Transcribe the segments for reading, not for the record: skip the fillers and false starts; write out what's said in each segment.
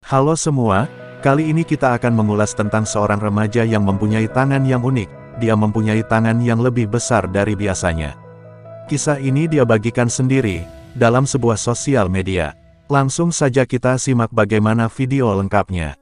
Halo semua, kali ini kita akan mengulas tentang seorang remaja yang mempunyai tangan yang unik. Dia mempunyai tangan yang lebih besar dari biasanya. Kisah ini dia bagikan sendiri, dalam sebuah sosial media. Langsung saja kita simak bagaimana video lengkapnya.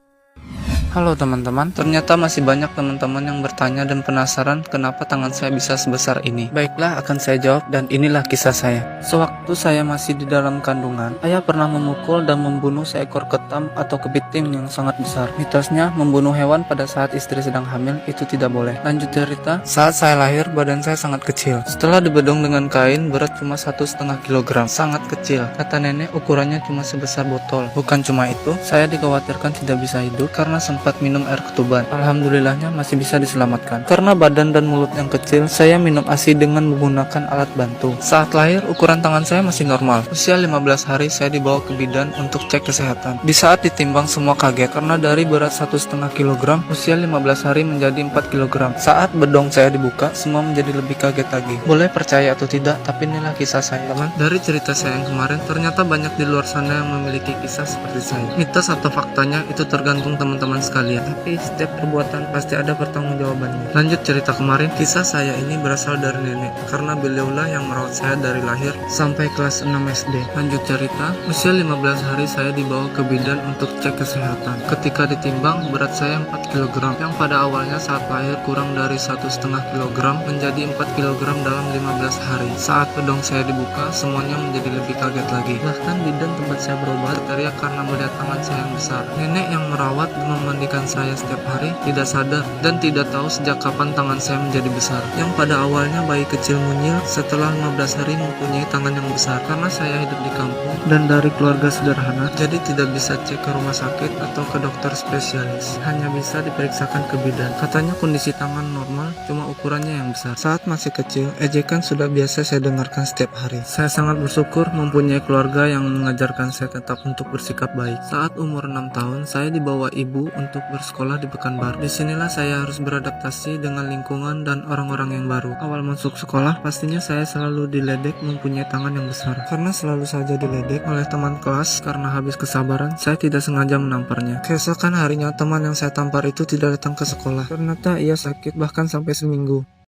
Halo teman-teman, ternyata masih banyak teman-teman yang bertanya dan penasaran kenapa tangan saya bisa sebesar ini. Baiklah, akan saya jawab dan inilah kisah saya. Sewaktu saya masih di dalam kandungan, ayah pernah memukul dan membunuh seekor ketam atau kepiting yang sangat besar. Mitosnya, membunuh hewan pada saat istri sedang hamil itu tidak boleh. Lanjut cerita, saat saya lahir badan saya sangat kecil. Setelah dibedong dengan kain, berat cuma 1,5 kg. Sangat kecil. Kata nenek, ukurannya cuma sebesar botol. Bukan cuma itu, saya dikhawatirkan tidak bisa hidup karena sempat minum air ketuban. Alhamdulillahnya masih bisa diselamatkan. Karena badan dan mulut yang kecil, saya minum ASI dengan menggunakan alat bantu. Saat lahir, ukuran tangan saya masih normal. Usia 15 hari saya dibawa ke bidan untuk cek kesehatan. Di saat ditimbang semua kaget karena dari berat 1,5 kg, usia 15 hari menjadi 4 kg. Saat bedong saya dibuka, semua menjadi lebih kaget lagi. Boleh percaya atau tidak, tapi inilah kisah saya, teman. Dari cerita saya yang kemarin, ternyata banyak di luar sana yang memiliki kisah seperti saya. Mitos atau faktanya itu tergantung teman-teman sekalian, tapi setiap perbuatan pasti ada pertanggungjawabannya. Lanjut cerita kemarin, kisah saya ini berasal dari nenek, karena beliaulah yang merawat saya dari lahir sampai kelas 6 SD. Lanjut cerita, usia 15 hari saya dibawa ke bidan untuk cek kesehatan. Ketika ditimbang, berat saya 4 kg, yang pada awalnya saat lahir kurang dari 1,5 kg menjadi 4 kg dalam 15 hari. Saat bedong saya dibuka, semuanya menjadi lebih kaget lagi. Bahkan bidan tempat saya berobat teriak karena melihat tangan saya yang besar. Nenek yang merawat dan memandikan saya setiap hari tidak sadar dan tidak tahu sejak kapan tangan saya menjadi besar. Yang pada awalnya bayi kecil mungil, setelah 15 hari mempunyai tangan yang besar. Karena saya hidup di kampung dan dari keluarga sederhana, jadi tidak bisa cek ke rumah sakit atau ke dokter spesialis. Hanya bisa diperiksakan ke bidan. Katanya kondisi tangan normal, cuma ukurannya yang besar. Saat masih kecil, ejekan sudah biasa saya dengarkan setiap hari. Saya sangat bersyukur mempunyai keluarga yang mengajarkan saya tetap untuk bersikap baik. Saat umur 6 tahun, saya dibawa ibu untuk bersekolah di Pekanbaru. Disinilah saya harus beradaptasi dengan lingkungan dan orang-orang yang baru. Awal masuk sekolah, pastinya saya selalu diledek mempunyai tangan yang besar. Karena selalu saja diledek oleh teman kelas, karena habis kesabaran, saya tidak sengaja menamparnya. Keesokan harinya, teman yang saya tampar itu tidak datang ke sekolah. Ternyata ia sakit bahkan sampai seminggu.